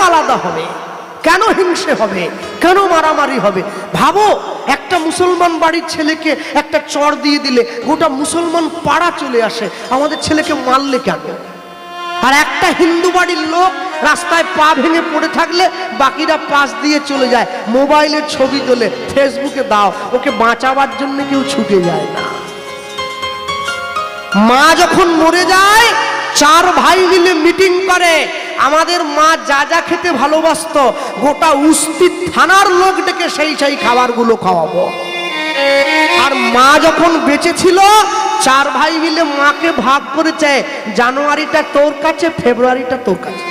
আলাদা হবে? কেন হিংসে হবে? কেন মারামারি হবে? ভাবো, একটা মুসলমান বাড়ির ছেলেকে একটা চড় দিয়ে দিলে গোটা মুসলমান পাড়া চলে আসে, আমাদের ছেলেকে মারলে কেন? আর একটা হিন্দু বাড়ির লোক রাস্তায় পা ভেঙে পড়ে থাকলে বাকিরা পাশ দিয়ে চলে যায়, মোবাইলের ছবি তোলে, ফেসবুকে দাও, ওকে বাঁচাবার জন্য কেউ ছুটে যায় না। মা যখন মরে যায়, 4 ভাই মিলে মিটিং করে, আমাদের মা যা যা খেতে ভালোবাসতো গোটা উস্তি থানার লোক ডেকে সেই খাবারগুলো খাওয়াবো। আর মা যখন বেঁচে ছিল, 4 ভাই মিলে মাকে ভাগ করেছে, জানুয়ারিটা তোর কাছে, ফেব্রুয়ারিটা তোর কাছে।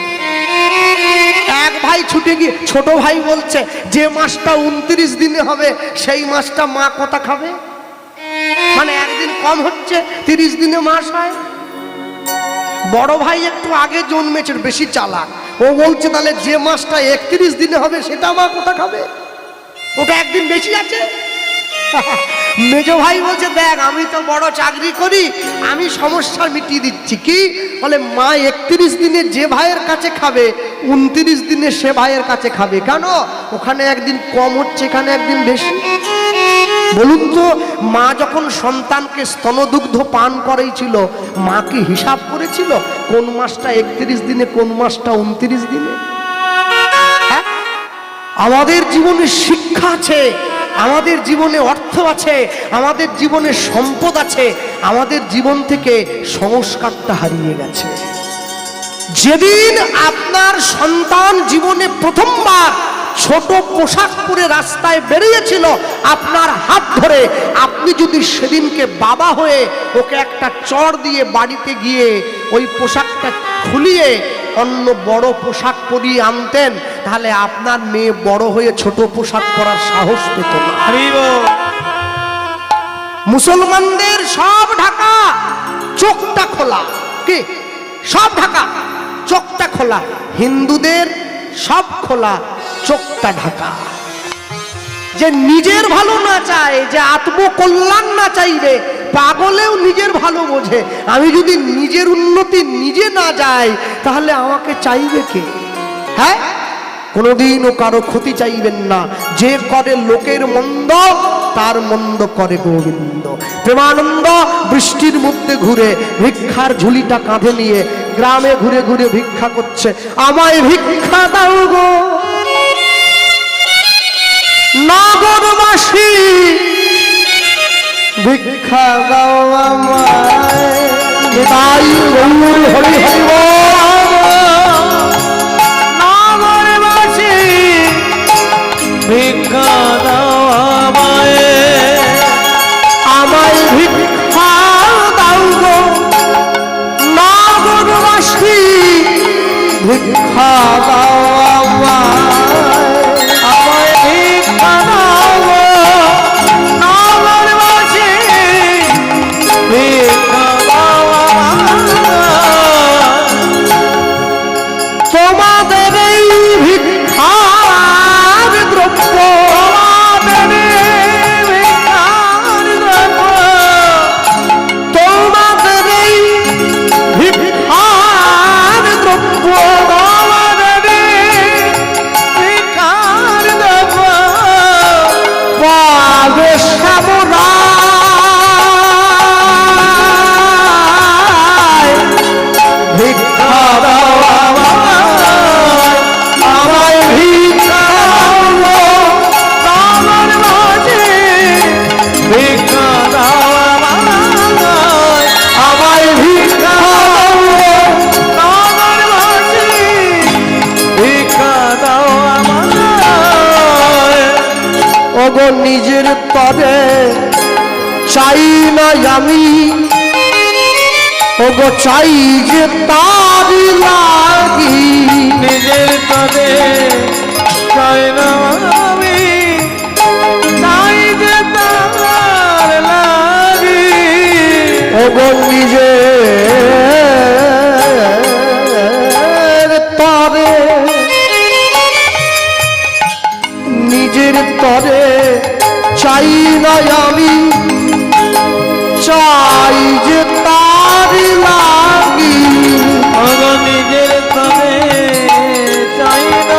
এক ভাই ছুটে গিয়ে ছোট ভাই বলছে, যে মাসটা 29 দিনে হবে সেই মাসটা মা কথা খাবে, মানে একদিন কম হচ্ছে, 30 দিনে মাস হয়। বড় ভাই একটু আগে জন্মেছে, বেশি চালাক, ও বলছে তাহলে যে মাসটা 31 দিনে হবে সেটা মা কথা খাবে, ওটা একদিন বেশি আছে। মেজ ভাই বলছে, দেখ আমি তো বড় চাকরি করি, আমি সমস্যা মিটিয়ে দিচ্ছি। কি বলে, মা 31 দিনে যে ভাইয়ের কাছে খাবে 29 দিনে সে ভাইয়ের কাছে খাবে। কেন? ওখানে একদিন কম হচ্ছে, এখানে একদিন বেশি। বলুন তো, মা যখন সন্তানকে স্তনদুগ্ধ পান করেছিল, মা কি হিসাব করেছিল কোন মাসটা 31 দিনে, কোন মাসটা 29 দিনে? হ্যাঁ? আমাদের জীবনে শিক্ষা আছে, আমাদের জীবনে অর্থ আছে, আমাদের জীবনে সম্পদ আছে, আমাদের জীবন থেকে সংস্কারটা হারিয়ে গেছে। যেদিন আপনার সন্তান জীবনে প্রথমবার ছোট পোশাক পরে রাস্তায় বেরিয়েছিল আপনার হাত ধরে, আপনি যদি সেদিনকে বাবা হয়ে ওকে একটা চড় দিয়ে বাড়িতে গিয়ে ওই পোশাকটা খুলিয়ে অন্য বড় পোশাক পরিয়ে আনতেন, তাহলে আপনার মেয়ে বড় হয়ে ছোট পোশাক পরার সাহস পেত না। মুসলমানদের সব ঢাকা, চোখটা খোলা। কি? সব ঢাকা, চোখটা খোলা। হিন্দুদের সব খোলা, চোখটা ঢাকা। যে নিজের ভালো না চায়, যে আত্মকল্যাণ না চাইবে, পাগলেও নিজের ভালো বোঝে। আমি যদি নিজের উন্নতি নিজে না যাই, তাহলে আমাকে চাইবে কে? হ্যাঁ, কোনোদিনও কারো ক্ষতি চাইবেন না। যে করে লোকের মন্দ, তার মন্দ করে গোবিন্দ। প্রেমানন্দ বৃষ্টির মধ্যে ঘুরে ভিক্ষার ঝুলিটা কাঁধে নিয়ে গ্রামে ঘুরে ঘুরে ভিক্ষা করছে। আমায় ভিক্ষা দাও গো নগরবাসী, ভিক্ষা দাও আমায়, তাই গৌর হরি হরি নগরবাসী, ভিক্ষা দাও আমায়, আমায় ভিক্ষা দাও গো নগরবাসী, ভিক্ষা দাও আমায়, নিজের তরে চাই না আমি, ওগো চাই যে তারি লাগি, নিজের তরে চাই না আমি, চাই যে তার লাগি, ওগো নিজের তরে, নিজের তরে চাই না আমি, চাই যে তারি লাগি, নিজের তরে চাই না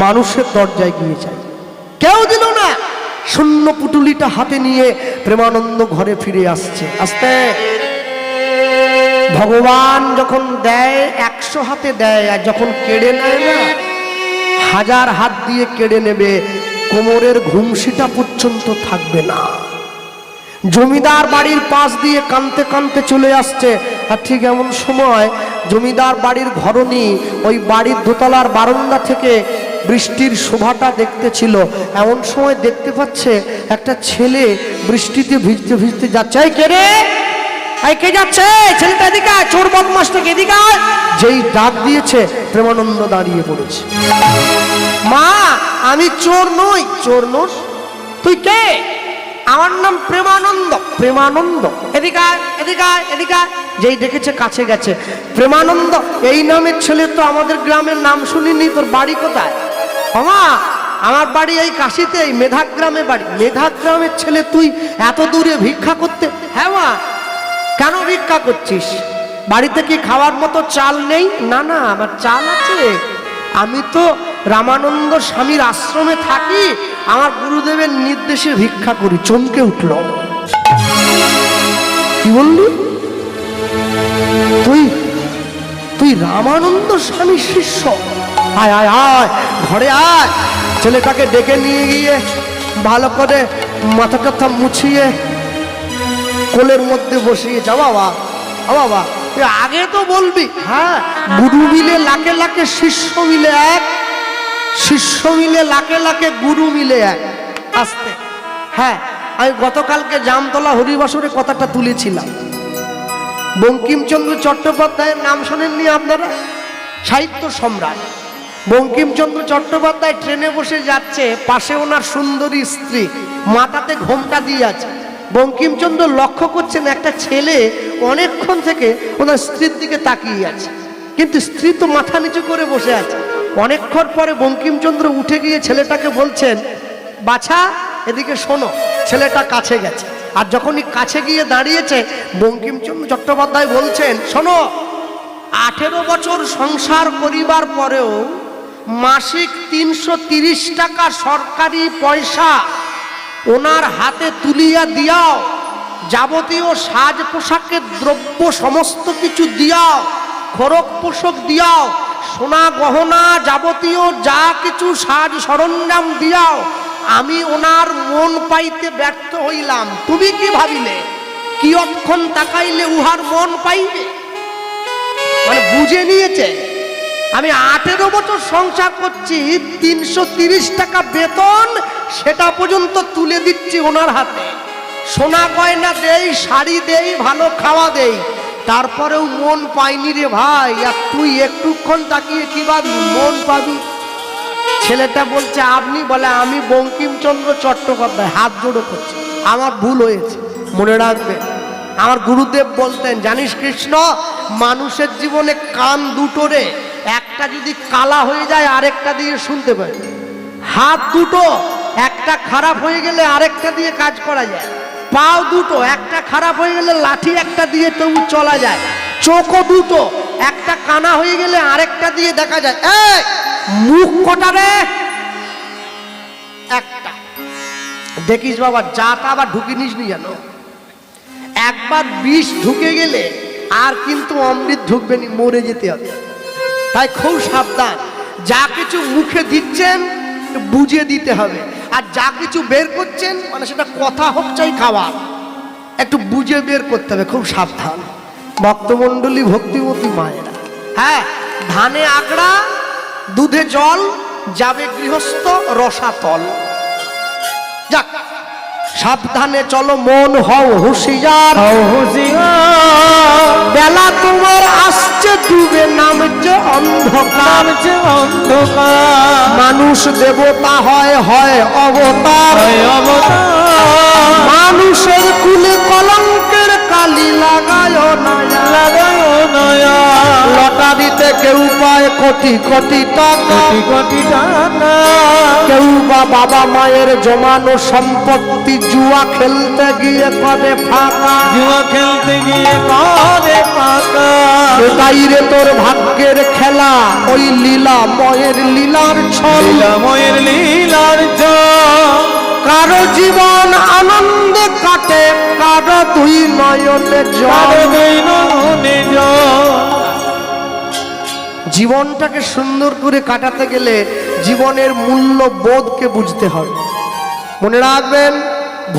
মানুষের দরজায় গিয়ে চাই, কেউ দিল না। শূন্য পুটুলিটা হাতে নিয়ে প্রেমানন্দ ঘরে ফিরে আসছে। আসতে ভগবান যখন দেয় 100 হাতে দেয়, আর যখন কেড়ে নেয় না 1000 হাত দিয়ে কেড়ে নেবে, কোমরের ঘুমসিটা পর্যন্ত থাকবে না। জমিদার বাড়ির পাশ দিয়ে কাঁদতে কাঁদতে চলে আসছে, আর ঠিক এমন সময় জমিদার বাড়ির ঘরণী ওই বাড়ির দোতলার বারান্দা থেকে বৃষ্টির শোভাটা দেখতেছিল। এমন সময় দেখতে পাচ্ছে একটা ছেলে বৃষ্টিতে ভিজতে ভিজতে যাচ্ছে। এই কে রে, এই কে যাচ্ছে? ছেলেটা এদিকে আয়, চোর বদমাশটাকে এদিকে আয়। যেই ডাক দিয়েছে প্রেমানন্দ দাঁড়িয়ে পড়েছে। মা, আমি চোর নই। চোর নোস? তুই কে? আমার নাম প্রেমানন্দ। প্রেমানন্দ? এদিকে আয়, এদিকে আয়, এদিকে আয়। যেই দেখেছে কাছে গেছে। প্রেমানন্দ এই নামের ছেলে তো আমাদের গ্রামের নাম শুনিনি, তোর বাড়ি কোথায়? মামা, আমার বাড়ি এই কাশিতে, এই মেধাগ্রামে বাড়ি। মেধাগ্রামের ছেলে তুই এত দূরে ভিক্ষা করতে? হ্যাঁ মা। কেন ভিক্ষা করছিস? বাড়িতে কি খাওয়ার মতো চাল নেই? না না, আমার চাল আছে। আমি তো রামানন্দ স্বামীর আশ্রমে থাকি, আমার গুরুদেবের নির্দেশে ভিক্ষা করি। চমকে উঠল। কি বললি? তুই তুই রামানন্দ স্বামীর শিষ্য? আয় আয় আয়, ঘরে আয়। ছেলেটাকে ডেকে নিয়ে গিয়ে ভালো করে মাথা টাথা মুছিয়ে কোলের মধ্যে বসিয়ে, যা বাবা, বাবা তুই আগে তো বলবি। হ্যাঁ, গুরু মিলে লাখে লাখে, শিষ্য মিলে এক, শিষ্য মিলে লাখে লাখে, গুরু মিলে এক। আস্তে। হ্যাঁ, আমি গতকালকে জামতলা হরিবাসরে কথাটা তুলেছিলাম। বঙ্কিমচন্দ্র চট্টোপাধ্যায়ের নাম শোনেননি আপনারা? সাহিত্য সম্রাট বঙ্কিমচন্দ্র চট্টোপাধ্যায় ট্রেনে বসে যাচ্ছে, পাশে ওনার সুন্দরী স্ত্রী, মাথাতে ঘোমটা দিয়ে আছে। বঙ্কিমচন্দ্র লক্ষ্য করছেন একটা ছেলে অনেকক্ষণ থেকে ওনার স্ত্রীর দিকে তাকিয়ে আছে, কিন্তু স্ত্রী তো মাথা নিচু করে বসে আছে। অনেকক্ষণ পরে বঙ্কিমচন্দ্র উঠে গিয়ে ছেলেটাকে বলছেন, বাছা এদিকে শোনো। ছেলেটা কাছে গেছে, আর যখনই কাছে গিয়ে দাঁড়িয়েছে বঙ্কিমচন্দ্র চট্টোপাধ্যায় বলছেন, শোনো, 18 বছর সংসার করিবার পরেও মাসিক 330 টাকা সরকারি পয়সা ওনার হাতে তুলিয়া দিয়াও, যাবতীয় সাজ পোশাকের দ্রব্য সমস্ত কিছু দিয়াও, খড়গ পোশাক দিয়াও, সোনা গহনা যাবতীয় যা কিছু সাজ সরঞ্জাম দিয়াও আমি ওনার মন পাইতে ব্যর্থ হইলাম। তুমি কি ভাবিলে কি অক্ষণ তাকাইলে উহার মন পাইবে? মানে বুঝে নিয়েছে আমি 18 বছর সংসার করছি, 330 টাকা বেতন সেটা পর্যন্ত তুলে দিচ্ছি ওনার হাতে। সোনা গয়না দেই, শাড়ি দেই, ভালো খাওয়া দেই, তারপরেও মন পাইনি রে ভাই। আর তুই একটুক্ষণ তাকিয়ে কি ভাবি মন পাবি? ছেলেটা বলছে আপনি? বলে আমি বঙ্কিমচন্দ্র চট্টোপাধ্যায়। হাত জোড়ো করছে, আমার ভুল হয়েছে, মনে রাখবে। আমার গুরুদেব বলতেন, জানিস কৃষ্ণ, মানুষের জীবনে কান দুটো রে, একটা যদি কালা হয়ে যায় আরেকটা দিয়ে শুনতে পায়। হাত দুটো, একটা খারাপ হয়ে গেলে আরেকটা দিয়ে কাজ করা যায়। পাও দুটো, একটা খারাপ হয়ে গেলে লাঠি একটা দিয়ে তবু চলা যায়। চোখও দুটো, একটা কানা হয়ে গেলে আরেকটা দিয়ে দেখা যায়। এই মুখ কটা রে? একটা। দেখিস বাবা, যাটা আবার ঢুকে নিস নি জানো। একবার বিষ ঢুকে গেলে আর কিন্তু অমৃত ঢুকবে নি, মরে যেতে হবে। তাই খুব সাবধান। যা কিছু মুখে দিচ্ছেন বুঝে দিতে হবে, আর যা কিছু বের করছেন মানে সেটা কথা হোক চাই খাওয়া, একটু বুঝে বের করতে হবে। খুব সাবধান ভক্তমণ্ডলী, ভক্তিমতী মায়েরা। হ্যাঁ, ধানে আগড়া, দুধে জল, যাবে গৃহস্থ রসাতল। যাক, সাবধানে চলো মন, হও হুঁশিয়ার, বেলা তোমার আসছে ডুবে, নামছে অন্ধকার। মানুষ দেবতা হয়, হয় অবতার। মানুষের কুলে কলঙ্কের কালি লাগায় না, লাগায় নয়া লটারিতে কেউ পায় কোটি কোটি টাকা, কোটি কোটি টাকা কেউ বা বাবা মায়ের জমানো সম্পত্তি জুয়া খেলতে গিয়ে করে ফাঁকা। জুয়া খেলতে গিয়ে করে পাকা তাই রে তোর ভাগ্যের খেলা ওই লীলা ময়ের লীলার ছল। লীলাময়ের লীলার জল কারো জীবন আনন্দে কাটে, কারো দুই নয়নে জল। জীবনটাকে সুন্দর করে কাটাতে গেলে জীবনের মূল্য বোধকে বুঝতে হবে। মনে রাখবেন,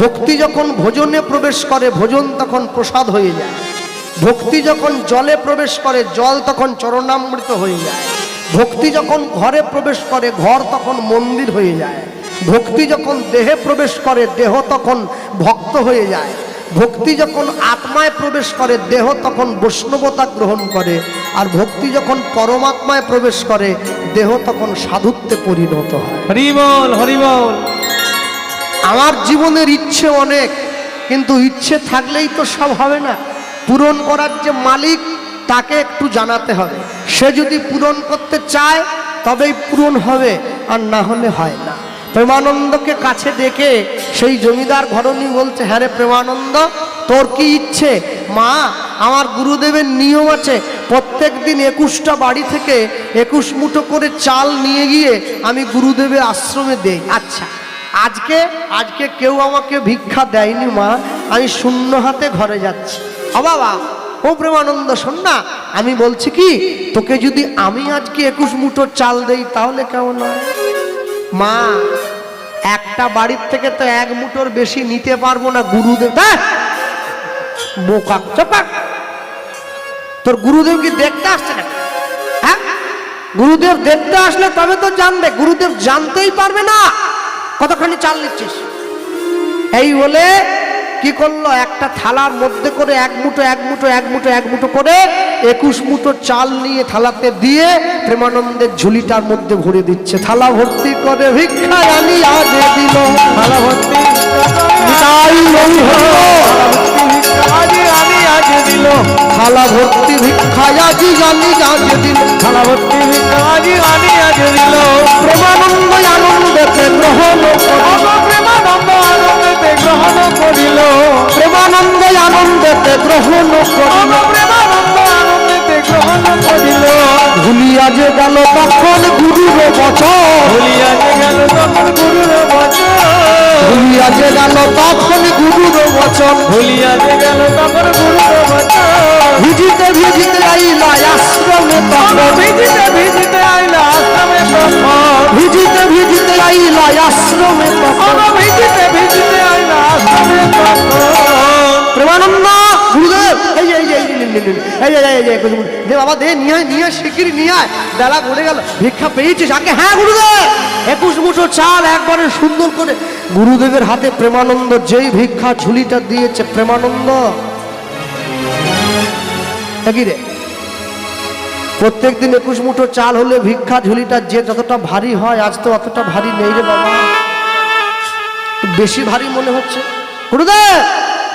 ভক্তি যখন ভোজনে প্রবেশ করে ভোজন তখন প্রসাদ হয়ে যায়। ভক্তি যখন জলে প্রবেশ করে জল তখন চরণামৃত হয়ে যায়। ভক্তি যখন ঘরে প্রবেশ করে ঘর তখন মন্দির হয়ে যায়। ভক্তি যখন দেহে প্রবেশ করে দেহ তখন ভক্ত হয়ে যায়। ভক্তি যখন আত্মায় প্রবেশ করে দেহ তখন বৈষ্ণবতা গ্রহণ করে। আর ভক্তি যখন পরমাত্মায় প্রবেশ করে দেহ তখন সাধুত্বে পরিণত হয়। হরি বল হরি বল। আমার জীবনের ইচ্ছে অনেক, কিন্তু ইচ্ছে থাকলেই তো সব হবে না। পূরণ করার যে মালিক তাকে একটু জানাতে হবে। সে যদি পূরণ করতে চায় তবেই পূরণ হবে, আর না হলে হয় না। প্রেমানন্দকে কাছে ডেকে সেই জমিদার ঘরণী বলছে, হ্যাঁ রে প্রেমানন্দ, তোর কি ইচ্ছে? মা, আমার গুরুদেবের নিয়ম আছে, প্রত্যেক দিন 21টা বাড়ি থেকে 21 মুঠো করে চাল নিয়ে গিয়ে আমি গুরুদেবের আশ্রমে দেই। আচ্ছা, আজকে কেউ আমাকে ভিক্ষা দেয়নি মা, আমি শূন্য হাতে ঘরে যাচ্ছি। ও বাবা, ও প্রেমানন্দ শোন না, আমি বলছি কি, তোকে যদি আমি আজকে 21 মুঠো চাল দেই তাহলে কেমন হয়? মা, একটা বাড়ির থেকে তো 1 মুঠোর বেশি নিতে পারবো না গুরুদেব। বোকা চপাক, তোর গুরুদেব কি দেখতে আসছে না? হ্যাঁ, গুরুদেব দেখতে আসলে তবে তো জানবে, গুরুদেব জানতেই পারবে না কতখানি চাল নিচ্ছিস। এই বলে কি করলো, একটা থালার মধ্যে করে 1 মুঠো 1 মুঠো 1 মুঠো 1 মুঠো করে 21 মুঠো চাল নিয়ে থালাতে দিয়ে প্রেমানন্দের ঝুলিটার মধ্যে ভরে দিচ্ছে। থালা ভর্তি করে ভিক্ষায় আনি আজ দিল, থালা ভর্তি তাই ওই হলো। আমি আজ দিল, থালা ভর্তি ভিক্ষায় আজি জানি আজ দিল, থালা ভর্তি আমি আজ দিল। প্রেমানন্দ আনন্দেতে গ্রহণ প্রেমানন্দ আনন্দেতে গ্রহণ করিল, প্রেমানন্দ আনন্দেতে গ্রহণ করিল। প্রেমানন্দ আনন্দেতে গ্রহণ করিল। ভুলিয়া যে গেল তখন গুরুর বচন, ভুলিয়া যে গেল তখন গুরুর বচন, ভুলিয়া যে গেল তখন গুরুর বচন। ভুলিয়া যে গেল তখন গুরুর বচন। ভিজিতে ভিজিতে আইলা আশ্রমে তখন, ভিজিতে ভিজিতে আইলা আশ্রমে তখন, ভিজিতে ভিজিতে আইলা আশ্রমে তখন। ভিজিতে ভিজিতে আইলা আশ্রমে তখন। প্রেমানন্দ, গুরুদেব, এই যে এই যে এই যে এই যে এই যে দে বাবা, দে নিয়ে আয়, নিয়ে শিগগিরি নিয়ে আয়, বেলা গড়ে গেল। ভিক্ষা পেয়েছিস? আগে হ্যাঁ গুরুদেব। 21 মুঠো চাল একবারে সুন্দর করে গুরুদেবের হাতে প্রেমানন্দ যেই ভিক্ষা ঝুলিটা দিয়েছে, প্রেমানন্দ একই রে, প্রত্যেক দিন 21 মুঠো চাল হলে ভিক্ষা ঝুলিটা যে যতটা ভারী হয় আজ তো অতটা ভারী নেই রে বাবা, বেশি ভারী মনে হচ্ছে। গুরুদেব,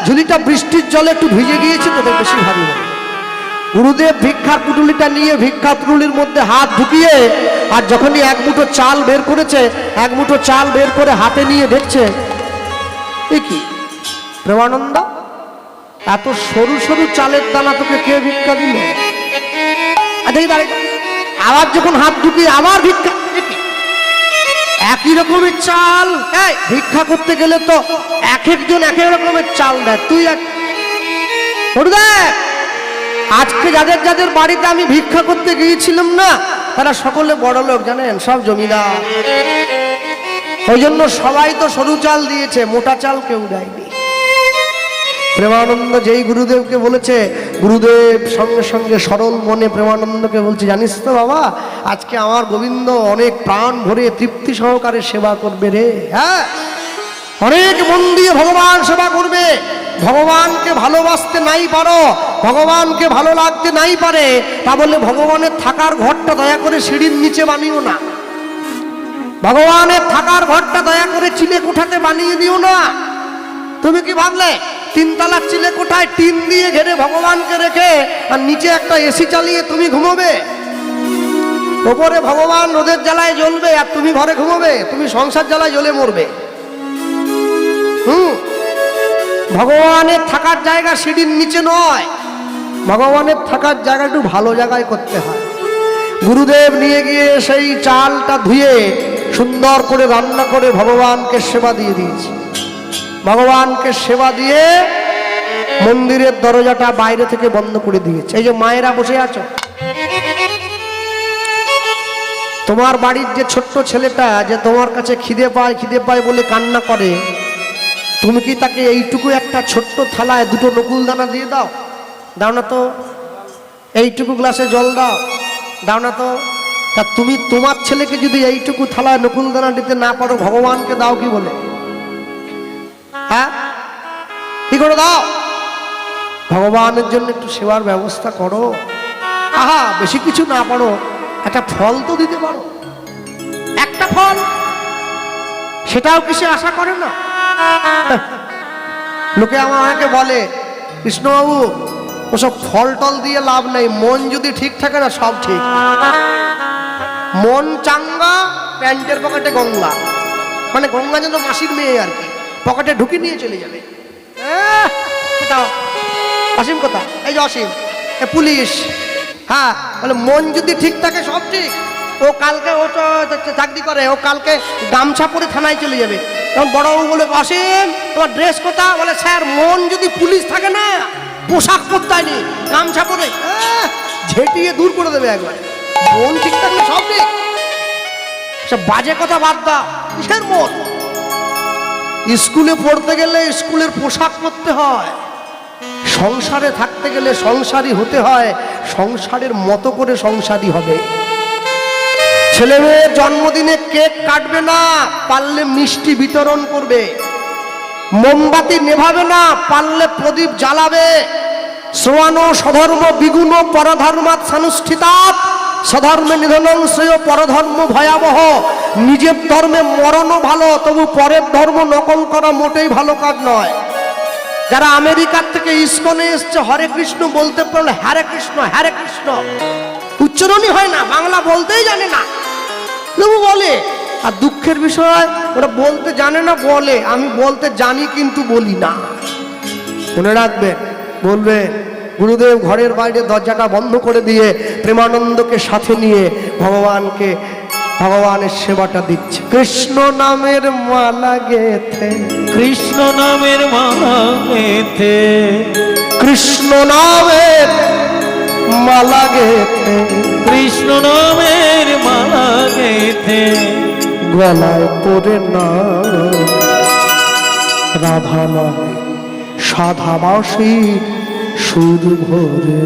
ঝুলিটা বৃষ্টির জলে একটু ভিজে গিয়েছে তো বেশি ভারী মনে। গুরুদেব ভিক্ষার পুটুলিটা নিয়ে ভিক্ষা পুটুলির মধ্যে হাত ঢুকিয়ে আর যখনই 1 মুঠো চাল বের করেছে, 1 মুঠো চাল বের করে হাতে নিয়ে দেখছে, এ কি প্রেমানন্দ, এত সরু সরু চালের দানা তোকে কে ভিক্ষা দিল? আবার যখন হাত ঢুকিয়ে আবার ভিক্ষা, একই রকমের চাল। ভিক্ষা করতে গেলে তো এক একজন এক এক রকমের চাল দেয়। তুই আজকে যাদের যাদের বাড়িতে আমি ভিক্ষা করতে গিয়েছিলাম না, তারা সকলে বড় লোক, জানেন, সব জমিদার। ওই জন্য সবাই তো সরু চাল দিয়েছে, মোটা চাল কেউ দেয়নি। প্রেমানন্দ যেই গুরুদেবকে বলেছে, গুরুদেব সঙ্গে সঙ্গে সরল মনে প্রেমানন্দকে বলছে, জানিস তো বাবা, আজকে আমার গোবিন্দ অনেক প্রাণ ভরে তৃপ্তি সহকারে সেবা করবে রে। হ্যাঁ, অনেক মন দিয়ে ভগবান সেবা করবে। ভগবানকে ভালোবাসতে নাই পারো, ভগবানকে ভালো লাগতে নাই পারে, তা বলে ভগবানের থাকার ঘরটা দয়া করে সিঁড়ির নিচে বানিও না। ভগবানের থাকার ঘরটা দয়া করে চিলে কোঠাতে বানিয়ে দিও না। তুমি কি ভাবলে তিনতলার চিলে কোঠায় টিন দিয়ে ঘেরে ভগবানকে রেখে আর নিচে একটা এসি চালিয়ে তুমি ঘুমোবে? ওপরে ভগবান রোদের জ্বালায় জ্বলবে আর তুমি ঘরে ঘুমোবে, তুমি সংসার জ্বালায় জ্বলে মরবে। ভগবানের থাকার জায়গা সিঁড়ির নিচে নয়, ভগবানের থাকার জায়গা একটু ভালো জায়গায় করতে হয়। গুরুদেব নিয়ে গিয়ে সেই চালটা ধুয়ে সুন্দর করে রান্না করে ভগবানকে সেবা দিয়ে দিয়েছে। ভগবানকে সেবা দিয়ে মন্দিরের দরজাটা বাইরে থেকে বন্ধ করে দিয়েছে। এই যে মায়েরা বসে আছো, তোমার বাড়ির যে ছোট্ট ছেলেটা যে তোমার কাছে খিদে পায় বলে কান্না করে, তুমি কি তাকে এইটুকু একটা ছোট্ট থালায় দুটো নকুল দানা দিয়ে দাও? দাও না তো। এইটুকু গ্লাসে জল দাও? দাও না তো। তা তুমি তোমার ছেলেকে যদি এইটুকু থালায় নকুল দানা দিতে না পারো, ভগবানকে দাও কি বলে? হ্যাঁ, কি করে দাও? ভগবানের জন্য একটু সেবার ব্যবস্থা করো। আহা, বেশি কিছু না পারো, একটা ফল তো দিতে পারো, একটা ফল, সেটাও কিছু আশা করে না। লোকে আমাকে বলে, কৃষ্ণবাবু ওসব ফল টল দিয়ে লাভ নেই, মন যদি ঠিক থাকে না সব ঠিক। মন চাঙ্গা, প্যান্টের পকেটে গঙ্গা, মানে গঙ্গা যেন মাসির মেয়ে আর কি, পকেটে ঢুকে নিয়ে চলে যাবে। অসীম কথা, এই যে অসীম পুলিশ, হ্যাঁ বলে মন যদি ঠিক থাকে সব ঠিক। ও কালকে ও তো চাকরি করে, ও কালকে গামছা পরে থানায় চলে যাবে। তখন বড়বাবু বলে, অসীম তোমার ড্রেস কোথা? বলে স্যার মন যদি পুলিশ থাকে না পোশাক পরতে হয়নি, গামছা পরে ঝেঁটিয়ে দূর করে দেবে একবার। মন ঠিক থাকলে সব ঠিক। সব বাজে কথা বাদ দাও, কিসের মন? স্কুলে পড়তে গেলে স্কুলের পোশাক পরতে হয়, সংসারে থাকতে গেলে সংসারী হতে হয়, সংসারের মতো করে সংসারী হবে। ছেলে মেয়ের জন্মদিনে কেক কাটবে না, পারলে মিষ্টি বিতরণ করবে। মোমবাতি নেভাবে না, পারলে প্রদীপ জ্বালাবে। শ্রোয়ানো স্বধর্ম বিগুণ পরধর্মাৎ সানুষ্ঠিতাৎ, স্বধর্মে নিধনং শ্রেয় পরধর্ম ভয়াবহ। নিজের ধর্মে মরণও ভালো, তবু পরের ধর্ম নকল করা মোটেই ভালো কাজ নয়। যারা আমেরিকার থেকে ইসকনে এসছে, হরে কৃষ্ণ বলতে পারলে হরে কৃষ্ণ হরে কৃষ্ণ উচ্চারণই হয় না, বাংলা বলতেই জানে না, তবু বলে। আর দুঃখের বিষয়, ওরা বলতে জানে না বলে, আমি বলতে জানি কিন্তু বলি না। মনে রাখবেন, বলবেন। গুরুদেব ঘরের বাইরে দরজাটা বন্ধ করে দিয়ে প্রেমানন্দকে সাথে নিয়ে ভগবানের সেবাটা দিচ্ছে। কৃষ্ণ নামের মালা গেথে, কৃষ্ণ নামের মালা গেথে, কৃষ্ণ নামের মালা গেথে, কৃষ্ণ নামের মালা গেথে, গলায় পরে না রাধা নামে সাধাবাসী সুর ভরে।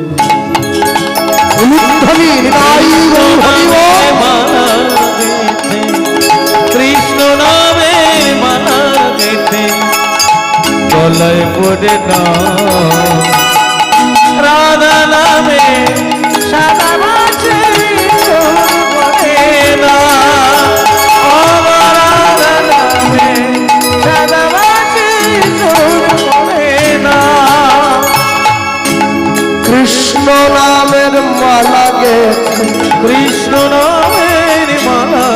কৃষ্ণ নামের মালা গেথে, গলায় পড়ে না রাধা নামে সাধাবাসী সুর ভরে না। কৃষ্ণ নামের মালা গেথে, কৃষ্ণ নামের মালা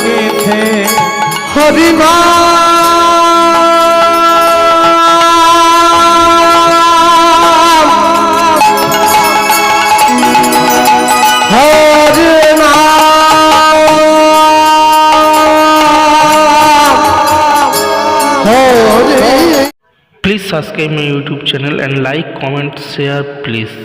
গেথে, হরি নাম হরি নাম Hari. Please subscribe my YouTube channel and like, comment, share please.